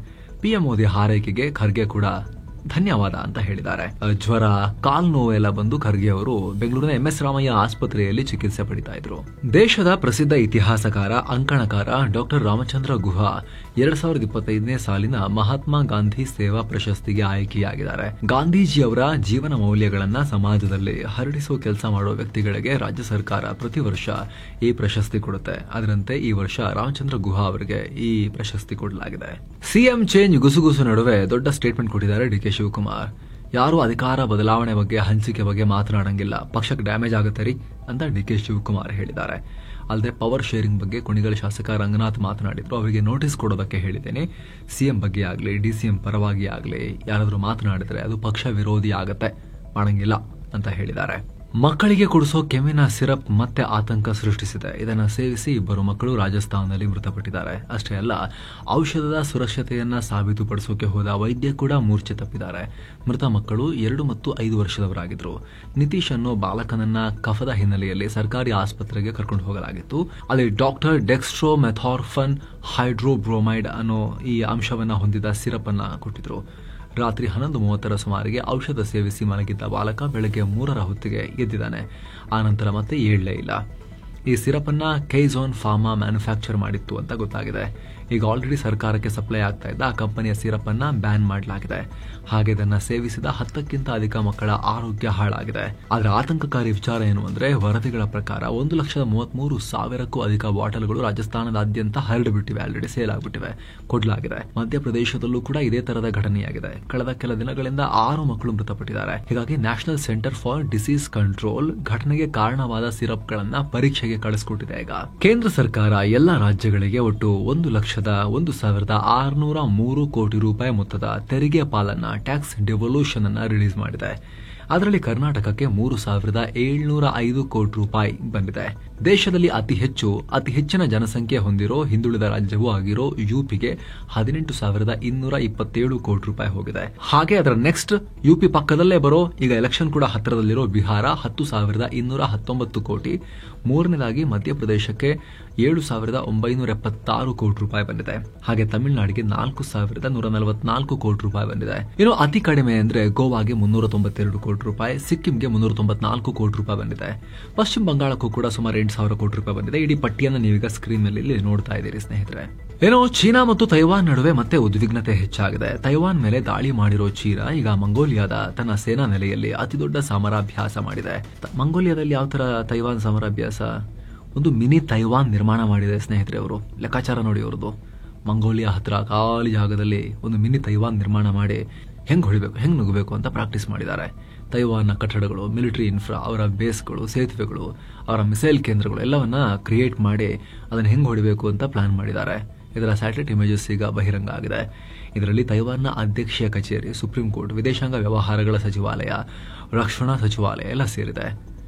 ಪಿಎಂ ಮೋದಿ ಹಾರೈಕೆಗೆ ಖರ್ಗೆ ಕೂಡ ಧನ್ಯವಾದ ಅಂತ ಹೇಳಿದ್ದಾರೆ. ಜ್ವರ, ಕಾಲ್ ನೋವೆಲ್ಲ ಬಂದು ಖರ್ಗೆ ಅವರು ಬೆಂಗಳೂರಿನ MS ರಾಮಯ್ಯ ಆಸ್ಪತ್ರೆಯಲ್ಲಿ ಚಿಕಿತ್ಸೆ ಪಡಿತಾ ಇದ್ರು. ದೇಶದ ಪ್ರಸಿದ್ಧ ಇತಿಹಾಸಕಾರ, ಅಂಕಣಕಾರ ಡಾಕ್ಟರ್ ರಾಮಚಂದ್ರ ಗುಹಾ 2025ನೇ ಸಾಲಿನ ಮಹಾತ್ಮ ಗಾಂಧಿ ಸೇವಾ ಪ್ರಶಸ್ತಿಗೆ ಆಯ್ಕೆಯಾಗಿದ್ದಾರೆ. ಗಾಂಧೀಜಿಯವರ ಜೀವನ ಮೌಲ್ಯಗಳನ್ನ ಸಮಾಜದಲ್ಲಿ ಹರಡಿಸೋ ಕೆಲಸ ಮಾಡೋ ವ್ಯಕ್ತಿಗಳಿಗೆ ರಾಜ್ಯ ಸರ್ಕಾರ ಪ್ರತಿ ವರ್ಷ ಈ ಪ್ರಶಸ್ತಿ ಕೊಡುತ್ತೆ. ಅದರಂತೆ ಈ ವರ್ಷ ರಾಮಚಂದ್ರ ಗುಹಾ ಅವರಿಗೆ ಈ ಪ್ರಶಸ್ತಿ ಕೊಡಲಾಗಿದೆ. ಸಿಎಂ ಚೇಂಜ್ ಗುಸುಗುಸು ನಡುವೆ ದೊಡ್ಡ ಸ್ಟೇಟ್ಮೆಂಟ್ ಕೊಟ್ಟಿದ್ದಾರೆ ಡಿ ಕೆ ಶಿವಕುಮಾರ್. ಯಾರು ಅಧಿಕಾರ ಬದಲಾವಣೆ ಬಗ್ಗೆ, ಹಂಚಿಕೆ ಬಗ್ಗೆ ಮಾತನಾಡಂಗಿಲ್ಲ, ಪಕ್ಷಕ್ಕೆ ಡ್ಯಾಮೇಜ್ ಆಗುತ್ತೆ ರೀ ಅಂತ ಡಿ ಕೆ ಶಿವಕುಮಾರ್ ಹೇಳಿದ್ದಾರೆ. ಅಲ್ಲದೆ ಪವರ್ ಶೇರಿಂಗ್ ಬಗ್ಗೆ ಕುಣಿಗಲ್ ಶಾಸಕ ರಂಗನಾಥ್ ಮಾತನಾಡಿದ್ರು. ಅವರಿಗೆ ನೋಟಿಸ್ ಕೊಡೋದಕ್ಕೆ ಹೇಳಿದ್ದೇನೆ. ಸಿಎಂ ಬಗ್ಗೆ ಆಗಲಿ, ಡಿಸಿಎಂ ಪರವಾಗಿ ಆಗಲಿ ಯಾರಾದರೂ ಮಾತನಾಡಿದ್ರೆ ಅದು ಪಕ್ಷ ವಿರೋಧಿ ಆಗತ್ತೆ, ಮಾಡಂಗಿಲ್ಲ ಅಂತ ಹೇಳಿದ್ದಾರೆ. ಮಕ್ಕಳಿಗೆ ಕುಡಿಸೋ ಕೆಮ್ಮಿನ ಸಿರಪ್ ಮತ್ತೆ ಆತಂಕ ಸೃಷ್ಟಿಸಿದೆ. ಇದನ್ನ ಸೇವಿಸಿ 2 ಮಕ್ಕಳು ರಾಜಸ್ಥಾನದಲ್ಲಿ ಮೃತಪಟ್ಟಿದ್ದಾರೆ. ಅಷ್ಟೇ ಅಲ್ಲ, ಔಷಧದ ಸುರಕ್ಷತೆಯನ್ನ ಸಾಬೀತುಪಡಿಸೋಕೆ ಹೋದ ವೈದ್ಯ ಕೂಡ ಮೂರ್ಛೆ ತಪ್ಪಿದ್ದಾರೆ. ಮೃತ ಮಕ್ಕಳು 2 ಮತ್ತು 5 ವರ್ಷದವರಾಗಿದ್ರು. ನಿತೀಶ್ ಅನ್ನೋ ಬಾಲಕನನ್ನ ಕಫದ ಹಿನ್ನೆಲೆಯಲ್ಲಿ ಸರ್ಕಾರಿ ಆಸ್ಪತ್ರೆಗೆ ಕರ್ಕೊಂಡು ಹೋಗಲಾಗಿತ್ತು. ಅಲ್ಲಿ ಡಾಕ್ಟರ್ ಡೆಕ್ಸ್ಟ್ರೋ ಮೆಥಾರ್ಫನ್ ಹೈಡ್ರೋಬ್ರೋಮೈಡ್ ಅನ್ನೋ ಈ ಅಂಶವನ್ನ ಹೊಂದಿದ ಸಿರಪ್ ಅನ್ನ ಕೊಟ್ಟಿದ್ರು. ರಾತ್ರಿ 11:30 ಸುಮಾರಿಗೆ ಔಷಧ ಸೇವಿಸಿ ಮಲಗಿದ್ದ ಬಾಲಕ ಬೆಳಗ್ಗೆ 3ರ ಹೊತ್ತಿಗೆ ಎದ್ದಿದ್ದಾನೆ. ಆನಂತರ ಮತ್ತೆ ಏಳಲೇ ಇಲ್ಲ. ಈ ಸಿರಪ್ ಅನ್ನ ಕೈಝೋನ್ ಫಾರ್ಮಾ ಮ್ಯಾನುಫ್ಯಾಕ್ಚರ್ ಮಾಡಿತ್ತು ಅಂತ ಗೊತ್ತಾಗಿದೆ. ಈಗ ಆಲ್ರೆಡಿ ಸರ್ಕಾರಕ್ಕೆ ಸಪ್ಲೈ ಆಗ್ತಾ ಇದ್ದ ಆ ಕಂಪನಿಯ ಸಿರಪ್ ಅನ್ನ ಬ್ಯಾನ್ ಮಾಡಲಾಗಿದೆ. ಹಾಗೆ ಇದನ್ನ ಸೇವಿಸಿದ 10ಕ್ಕಿಂತ ಅಧಿಕ ಮಕ್ಕಳ ಆರೋಗ್ಯ ಹಾಳಾಗಿದೆ. ಆದ್ರೆ ಆತಂಕಕಾರಿ ವಿಚಾರ ಏನು ಅಂದ್ರೆ, ವರದಿಗಳ ಪ್ರಕಾರ 1,33,000ಕ್ಕೂ ಅಧಿಕ ಬಾಟಲ್ಗಳು ರಾಜಸ್ಥಾನದಾದ್ಯಂತ ಹರಡಿಬಿಟ್ಟಿವೆ, ಆಲ್ರೆಡಿ ಸೇಲ್ ಆಗ್ಬಿಟ್ಟಿವೆ, ಕೊಡಲಾಗಿದೆ. ಮಧ್ಯಪ್ರದೇಶದಲ್ಲೂ ಕೂಡ ಇದೇ ತರದ ಘಟನೆಯಾಗಿದೆ. ಕಳೆದ ಕೆಲ ದಿನಗಳಿಂದ 6 ಮಕ್ಕಳು ಮೃತಪಟ್ಟಿದ್ದಾರೆ. ಹೀಗಾಗಿ national centre for disease control ಘಟನೆಗೆ ಕಾರಣವಾದ ಸಿರಪ್ಗಳನ್ನ ಪರೀಕ್ಷೆಗೆ ಕಳಿಸಿಕೊಟ್ಟಿದೆ. ಈಗ ಕೇಂದ್ರ ಸರ್ಕಾರ ಎಲ್ಲ ರಾಜ್ಯಗಳಿಗೆ ಒಟ್ಟು 1,01,603 ಕೋಟಿ ರೂಪಾಯಿ ಮೊತ್ತದ ತೆರಿಗೆ ಪಾಲನ್ನ, ಟ್ಯಾಕ್ಸ್ ಡೆವಲ್ಯೂಷನ್ ಅನ್ನ ರಿಲೀಸ್ ಮಾಡಿದೆ. ಅದರಲ್ಲಿ ಕರ್ನಾಟಕಕ್ಕೆ 3,705 ಕೋಟಿ ರೂಪಾಯಿ ಬಂದಿದೆ. ದೇಶದಲ್ಲಿ ಅತಿ ಹೆಚ್ಚಿನ ಜನಸಂಖ್ಯೆ ಹೊಂದಿರೋ ಹಿಂದುಳಿದ ರಾಜ್ಯವೂ ಆಗಿರೋ ಯುಪಿಗೆ 18,227 ಕೋಟಿ ರೂಪಾಯಿ ಹೋಗಿದೆ. ಹಾಗೆ ಅದರ ನೆಕ್ಸ್ಟ್ ಯುಪಿ ಪಕ್ಕದಲ್ಲೇ ಬರೋ, ಈಗ ಎಲೆಕ್ಷನ್ ಕೂಡ ಹತ್ತಿರದಲ್ಲಿರೋ ಬಿಹಾರ 10,219 ಕೋಟಿ. ಮೂರನೇದಾಗಿ ಮಧ್ಯಪ್ರದೇಶಕ್ಕೆ 7,976 ಕೋಟಿ ರೂಪಾಯಿ ಬಂದಿದೆ. ಹಾಗೆ ತಮಿಳುನಾಡಿಗೆ 4,144 ಕೋಟಿ ರೂಪಾಯಿ ಬಂದಿದೆ. ಇನ್ನು ಅತಿ ಕಡಿಮೆ ಅಂದ್ರೆ ಗೋವಾಗೆ 392 ಕೋಟಿ ರೂಪಾಯಿ, ಸಿಕ್ಕಿಂಗೆ 394 ಕೋಟಿ ರೂಪಾಯಿ ಬಂದಿದೆ. ಪಶ್ಚಿಮ ಬಂಗಾಳಕ್ಕೂ ಕೂಡ ಸುಮಾರು 8,000 ಕೋಟಿ ರೂಪಾಯಿ ಬಂದಿದೆ. ಇಡೀ ಪಟ್ಟಿಯನ್ನು ನೀವೀಗ ಸ್ಕ್ರೀನ್ ಮೇಲೆ ನೋಡ್ತಾ ಇದ್ದೀರಿ ಸ್ನೇಹಿತರೆ. ಏನೋ ಚೀನಾ ಮತ್ತು ತೈವಾನ್ ನಡುವೆ ಮತ್ತೆ ಉದ್ವಿಗ್ನತೆ ಹೆಚ್ಚಾಗಿದೆ. ತೈವಾನ್ ಮೇಲೆ ದಾಳಿ ಮಾಡಿರೋ ಚೀನಾ ಈಗ ಮಂಗೋಲಿಯಾದ ತನ್ನ ಸೇನಾ ನೆಲೆಯಲ್ಲಿ ಅತಿ ದೊಡ್ಡ ಸಮರಾಭ್ಯಾಸ ಮಾಡಿದೆ. ಮಂಗೋಲಿಯಾದಲ್ಲಿ ಯಾವ ತರ ತೈವಾನ್ ಸಮರಾಭ್ಯಾಸ, ಒಂದು ಮಿನಿ ತೈವಾನ್ ನಿರ್ಮಾಣ ಮಾಡಿದೆ ಸ್ನೇಹಿತರೆ. ಅವರು ಲೆಕ್ಕಾಚಾರ ನೋಡಿ, ಅವರದು ಮಂಗೋಲಿಯಾ ಹತ್ರ ಖಾಲಿ ಜಾಗದಲ್ಲಿ ಒಂದು ಮಿನಿ ತೈವಾನ್ ನಿರ್ಮಾಣ ಮಾಡಿ ಹೆಂಗ್ ಹೊಡಿಬೇಕು, ಹೆಂಗ್ ನುಗ್ಗಬೇಕು ಅಂತ ಪ್ರಾಕ್ಟೀಸ್ ಮಾಡಿದ್ದಾರೆ. ತೈವಾನ್ನ ಕಟ್ಟಡಗಳು, ಮಿಲಿಟರಿ ಇನ್ಫ್ರಾ, ಅವರ ಬೇಸ್ಗಳು, ಸೇತುವೆಗಳು, ಅವರ ಮಿಸೈಲ್ ಕೇಂದ್ರಗಳು ಎಲ್ಲವನ್ನ ಕ್ರಿಯೇಟ್ ಮಾಡಿ ಅದನ್ನು ಹೆಂಗ್ ಹೊಡಿಬೇಕು ಅಂತ ಪ್ಲಾನ್ ಮಾಡಿದ್ದಾರೆ. ಇದರ ಸ್ಯಾಟಲೈಟ್ ಇಮೇಜಸ್ ಈಗ ಬಹಿರಂಗ ಆಗಿದೆ. ಇದರಲ್ಲಿ ತೈವಾನ್ನ ಅಧ್ಯಕ್ಷೀಯ ಕಚೇರಿ, ಸುಪ್ರೀಂ ಕೋರ್ಟ್, ವಿದೇಶಾಂಗ ವ್ಯವಹಾರಗಳ ಸಚಿವಾಲಯ, ರಕ್ಷಣಾ ಸಚಿವಾಲಯ ಎಲ್ಲ ಸೇರಿದೆ.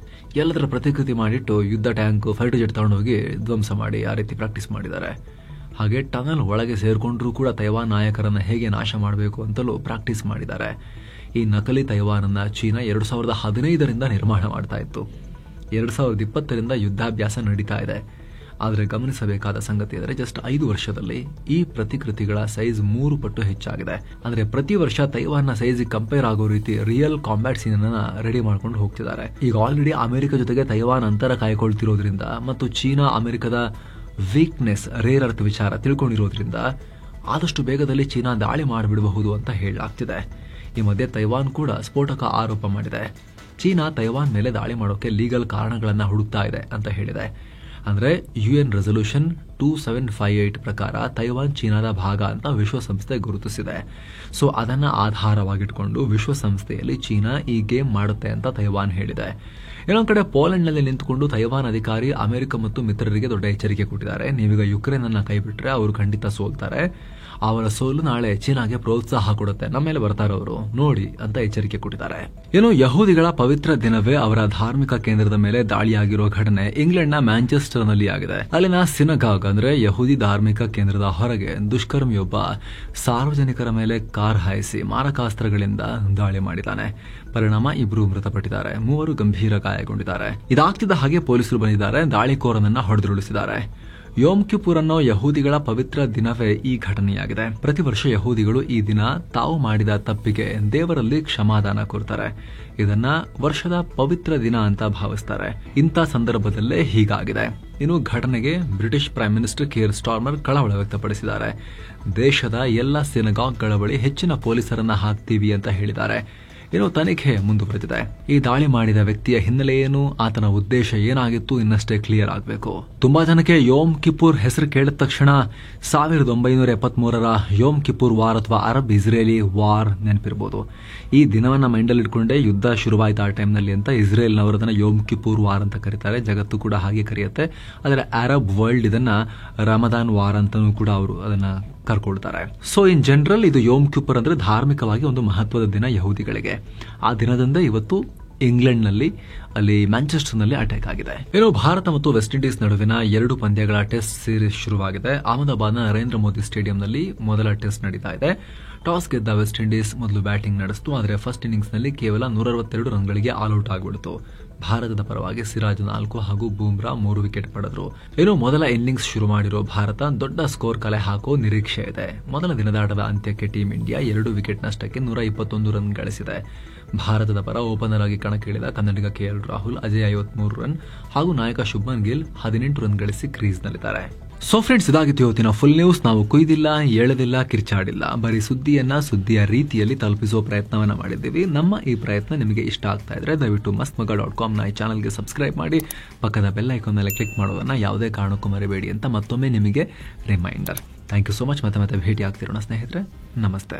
ಎಲ್ಲದರ ಪ್ರತಿಕೃತಿ ಮಾಡಿಟ್ಟು ಯುದ್ಧ ಟ್ಯಾಂಕ್, ಫೈಟರ್ ಜೆಟ್ ತಗೊಂಡೋಗಿ ಧ್ವಂಸ ಮಾಡಿ ಆ ರೀತಿ ಪ್ರಾಕ್ಟೀಸ್ ಮಾಡಿದ್ದಾರೆ. ಹಾಗೆ ಟನಲ್ ಒಳಗೆ ಸೇರ್ಕೊಂಡ್ರೂ ಕೂಡ ತೈವಾನ್ ನಾಯಕರನ್ನ ಹೇಗೆ ನಾಶ ಮಾಡಬೇಕು ಅಂತಲೂ ಪ್ರಾಕ್ಟೀಸ್ ಮಾಡಿದ್ದಾರೆ. ಈ ನಕಲಿ ತೈವಾನನ್ನ ಚೀನಾ 2015ರಿಂದ ನಿರ್ಮಾಣ ಮಾಡ್ತಾ ಇತ್ತು. 2020ರಿಂದ ಯುದ್ಧಾಭ್ಯಾಸ ನಡೀತಾ ಇದೆ. ಆದರೆ ಗಮನಿಸಬೇಕಾದ ಸಂಗತಿ ಅಂದರೆ ಜಸ್ಟ್ 5 ವರ್ಷದಲ್ಲಿ ಈ ಪ್ರತಿಕೃತಿಗಳ ಸೈಜ್ 3 ಪಟ್ಟು ಹೆಚ್ಚಾಗಿದೆ. ಅಂದರೆ ಪ್ರತಿ ವರ್ಷ ತೈವಾನ್ನ ಸೈಜ್ ಕಂಪೇರ್ ಆಗೋ ರೀತಿ ರಿಯಲ್ ಕಾಂಬ್ಯಾಟ್ ಸೀನ್ ಅನ್ನ ರೆಡಿ ಮಾಡ್ಕೊಂಡು ಹೋಗ್ತಿದ್ದಾರೆ. ಈಗ ಆಲ್ರೆಡಿ ಅಮೆರಿಕ ಜೊತೆಗೆ ತೈವಾನ್ ಅಂತರ ಕಾಯ್ಕೊಳ್ತಿರೋದ್ರಿಂದ ಮತ್ತು ಚೀನಾ ಅಮೆರಿಕದ ವೀಕ್ನೆಸ್, ರೇರ್ ಅರ್ತ್ ವಿಚಾರ ತಿಳ್ಕೊಂಡಿರೋದ್ರಿಂದ ಆದಷ್ಟು ಬೇಗದಲ್ಲಿ ಚೀನಾ ದಾಳಿ ಮಾಡಿಬಿಡಬಹುದು ಅಂತ ಹೇಳಲಾಗ್ತಿದೆ. ಈ ಮಧ್ಯೆ ತೈವಾನ್ ಕೂಡ ಸ್ಫೋಟಕ ಆರೋಪ ಮಾಡಿದೆ. ಚೀನಾ ತೈವಾನ್ ಮೇಲೆ ದಾಳಿ ಮಾಡೋಕೆ ಲೀಗಲ್ ಕಾರಣಗಳನ್ನ ಹುಡುಕ್ತಾ ಇದೆ ಅಂತ ಹೇಳಿದೆ. ಅಂದರೆ UN ರೆಸಲ್ಯೂಷನ್ 2758 ಪ್ರಕಾರ ತೈವಾನ್ ಚೀನಾದ ಭಾಗ ಅಂತ ವಿಶ್ವಸಂಸ್ಥೆ ಗುರುತಿಸಿದೆ. ಸೊ ಅದನ್ನ ಆಧಾರವಾಗಿಟ್ಕೊಂಡು ವಿಶ್ವಸಂಸ್ಥೆಯಲ್ಲಿ ಚೀನಾ ಈ ಗೇಮ್ ಮಾಡುತ್ತೆ ಅಂತ ತೈವಾನ್ ಹೇಳಿದೆ. ಇನ್ನೊಂದು ಕಡೆ ಪೋಲೆಂಡ್ನಲ್ಲಿ ನಿಂತುಕೊಂಡು ತೈವಾನ್ ಅಧಿಕಾರಿ ಅಮೆರಿಕ ಮತ್ತು ಮಿತ್ರರಿಗೆ ದೊಡ್ಡ ಎಚ್ಚರಿಕೆ ಕೊಟ್ಟಿದ್ದಾರೆ. ನೀವೀಗ ಯುಕ್ರೇನ್ ಅನ್ನ ಕೈಬಿಟ್ರೆ ಅವರು ಖಂಡಿತ ಸೋಲ್ತಾರೆ. ಅವರ ಸೋಲು ನಾಳೆ ಚೀನಾಗೆ ಪ್ರೋತ್ಸಾಹ ಕೊಡುತ್ತೆ, ನಮ್ಮ ಮೇಲೆ ಬರ್ತಾರೆ ಅವರು ನೋಡಿ ಅಂತ ಎಚ್ಚರಿಕೆ ಕೊಟ್ಟಿದ್ದಾರೆ. ಇನ್ನು ಯಹೂದಿಗಳ ಪವಿತ್ರ ದಿನವೇ ಅವರ ಧಾರ್ಮಿಕ ಕೇಂದ್ರದ ಮೇಲೆ ದಾಳಿಯಾಗಿರುವ ಘಟನೆ ಇಂಗ್ಲೆಂಡ್ನ ಮ್ಯಾಂಚೆಸ್ಟರ್ ನಲ್ಲಿ ಆಗಿದೆ. ಅಲ್ಲಿನ ಸಿನಗಾಗ್ ಅಂದ್ರೆ ಯಹೂದಿ ಧಾರ್ಮಿಕ ಕೇಂದ್ರದ ಹೊರಗೆ ದುಷ್ಕರ್ಮಿಯೊಬ್ಬ ಸಾರ್ವಜನಿಕರ ಮೇಲೆ ಕಾರ್ ಹಾಯಿಸಿ ಮಾರಕಾಸ್ತ್ರಗಳಿಂದ ದಾಳಿ ಮಾಡಿದ್ದಾನೆ. ಪರಿಣಾಮ 2 ಮೃತಪಟ್ಟಿದ್ದಾರೆ, 3 ಗಂಭೀರ ಗಾಯಗೊಂಡಿದ್ದಾರೆ. ಇದಾಗ್ತಿದ್ದ ಹಾಗೆ ಪೊಲೀಸರು ಬಂದಿದ್ದಾರೆ, ದಾಳಿಕೋರನನ್ನ ಹೊಡೆದುರುಳಿಸಿದ್ದಾರೆ. ಯೋಮ್ ಕಿಪುರ್ ಅನ್ನೋ ಯಹೂದಿಗಳ ಪವಿತ್ರ ದಿನವೇ ಈ ಘಟನೆಯಾಗಿದೆ. ಪ್ರತಿ ವರ್ಷ ಯಹೂದಿಗಳು ಈ ದಿನ ತಾವು ಮಾಡಿದ ತಪ್ಪಿಗೆ ದೇವರಲ್ಲಿ ಕ್ಷಮಾದಾನ ಕೋರ್ತಾರೆ. ಇದನ್ನ ವರ್ಷದ ಪವಿತ್ರ ದಿನ ಅಂತ ಭಾವಿಸ್ತಾರೆ. ಇಂಥ ಸಂದರ್ಭದಲ್ಲೇ ಹೀಗಾಗಿದೆ. ಇನ್ನು ಘಟನೆಗೆ British prime minister Keir Starmer ಕಳವಳ ವ್ಯಕ್ತಪಡಿಸಿದ್ದಾರೆ. ದೇಶದ ಎಲ್ಲ ಸಿನಗಾಗ್ಗಳ ಬಳಿ ಹೆಚ್ಚಿನ ಪೊಲೀಸರನ್ನ ಹಾಕ್ತೀವಿ ಅಂತ ಹೇಳಿದ್ದಾರೆ. ಇನ್ನು ತನಿಖೆ ಮುಂದುವರೆದಿದೆ. ಈ ದಾಳಿ ಮಾಡಿದ ವ್ಯಕ್ತಿಯ ಹಿನ್ನೆಲೆ ಏನು, ಆತನ ಉದ್ದೇಶ ಏನಾಗಿತ್ತು ಇನ್ನಷ್ಟೇ ಕ್ಲಿಯರ್ ಆಗಬೇಕು. ತುಂಬಾ ಜನಕ್ಕೆ ಯೋಮ್ ಕಿಪುರ್ ಹೆಸರು ಕೇಳಿದ ತಕ್ಷಣ 1973ರ ಯೋಮ್ ಕಿಪುರ್ ವಾರ್ ಅಥವಾ ಅರಬ್ ಇಸ್ರೇಲಿ ವಾರ್ ನೆನಪಿರಬಹುದು. ಈ ದಿನವನ್ನ ಮೈಂಡಲ್ಲಿ ಇಟ್ಕೊಂಡೇ ಯುದ್ಧ ಶುರುವಾಯ್ತು ಆ ಟೈಮ್ನಲ್ಲಿ ಅಂತ ಇಸ್ರೇಲ್ನವರದನ್ನ ಯೋಮ್ ಕಿಪುರ್ ವಾರ್ ಅಂತ ಕರೀತಾರೆ. ಜಗತ್ತು ಕೂಡ ಹಾಗೆ ಕರೆಯುತ್ತೆ. ಆದರೆ ಅರಬ್ ವರ್ಲ್ಡ್ ಇದನ್ನ ರಮದಾನ್ ವಾರ್ ಅಂತಾನೂ ಕೂಡ ಅವರು ಅದನ್ನ ಕರ್ಕೊಳ್ತಾರೆ. ಸೊ ಇನ್ ಜನರಲ್ ಇದು ಯೋಮ್ ಕಿಪುರ್ ಅಂದ್ರೆ ಧಾರ್ಮಿಕವಾಗಿ ಒಂದು ಮಹತ್ವದ ದಿನ ಯಹೂದಿಗಳಿಗೆ. ಆ ದಿನದಿಂದ ಇವತ್ತು ಇಂಗ್ಲೆಂಡ್ನಲ್ಲಿ ಅಲ್ಲಿ ಮ್ಯಾಂಚೆಸ್ಟರ್ನಲ್ಲಿ ಅಟ್ಯಾಕ್ ಆಗಿದೆ. ಇನ್ನು ಭಾರತ ಮತ್ತು ವೆಸ್ಟ್ ಇಂಡೀಸ್ ನಡುವಿನ 2 ಪಂದ್ಯಗಳ ಟೆಸ್ಟ್ ಸೀರೀಸ್ ಶುರುವಾಗಿದೆ. ಅಹಮದಾಬಾದ್ನ ನರೇಂದ್ರ ಮೋದಿ ಸ್ಟೇಡಿಯಂನಲ್ಲಿ ಮೊದಲ ಟೆಸ್ಟ್ ನಡೀತಾ ಇದೆ. ಟಾಸ್ ಗೆದ್ದ ವೆಸ್ಟ್ ಇಂಡೀಸ್ ಮೊದಲು ಬ್ಯಾಟಿಂಗ್ ನಡೆಸಿತು. ಆದರೆ ಫಸ್ಟ್ ಇನ್ನಿಂಗ್ಸ್ನಲ್ಲಿ ಕೇವಲ 162 ರನ್ಗಳಿಗೆ ಆಲ್ಔಟ್ ಆಗಿಬಿಡಿತು. ಭಾರತದ ಪರವಾಗಿ ಸಿರಾಜ್ 4 ಹಾಗೂ ಬೂಮ್ರಾ 3 ವಿಕೆಟ್ ಪಡೆದರು. ಇನ್ನು ಮೊದಲ ಇನ್ನಿಂಗ್ಸ್ ಶುರು ಮಾಡಿರೋ ಭಾರತ ದೊಡ್ಡ ಸ್ಕೋರ್ ಕಲೆ ಹಾಕೋ ನಿರೀಕ್ಷೆ ಇದೆ. ಮೊದಲ ದಿನದಾಟದ ಅಂತ್ಯಕ್ಕೆ ಟೀಂ ಇಂಡಿಯಾ 2 ವಿಕೆಟ್ ನಷ್ಟಕ್ಕೆ 121 ರನ್ ಗಳಿಸಿದೆ. ಭಾರತದ ಪರ ಓಪನರ್ ಆಗಿ ಕಣಕ್ಕಿಳಿದ ಕನ್ನಡಿಗ KL ರಾಹುಲ್, ಅಜಯ್ 53 ರನ್ ಹಾಗೂ ನಾಯಕ ಶುಭ್ಮನ್ ಗಿಲ್ 18 ರನ್ ಗಳಿಸಿ ಕ್ರೀಸ್ನಲ್ಲಿದ್ದಾರೆ. ಸೊ ಫ್ರೆಂಡ್ಸ್, ಇದಾಗಿತ್ತು ಇವತ್ತಿನ ಫುಲ್ ನ್ಯೂಸ್. ನಾವು ಕುಯ್ದಿಲ್ಲ, ಎಳೆದಿಲ್ಲ, ಕಿರ್ಚಾಡಿಲ್ಲ, ಬರೀ ಸುದ್ದಿಯ ರೀತಿಯಲ್ಲಿ ತಲುಪಿಸುವ ಪ್ರಯತ್ನವನ್ನ ಮಾಡಿದ್ದೀವಿ. ನಮ್ಮ ಈ ಪ್ರಯತ್ನ ನಿಮಗೆ ಇಷ್ಟ ಆಗ್ತಾ ಇದ್ರೆ ದಯವಿಟ್ಟು mastmaga.com ಈ ಚಾನಲ್ಗೆ ಸಬ್ಸ್ಕ್ರೈಬ್ ಮಾಡಿ ಪಕ್ಕದ ಬೆಲ್ ಐಕಾನ್ ಮೇಲೆ ಕ್ಲಿಕ್ ಮಾಡೋದನ್ನ ಯಾವುದೇ ಕಾರಣಕ್ಕೂ ಮರಿಬೇಡಿ ಅಂತ ಮತ್ತೊಮ್ಮೆ ನಿಮಗೆ reminder. Thank you so much. ಮತ್ತೆ ಭೇಟಿ ಆಗ್ತಿರೋಣ ಸ್ನೇಹಿತರೆ. ನಮಸ್ತೆ.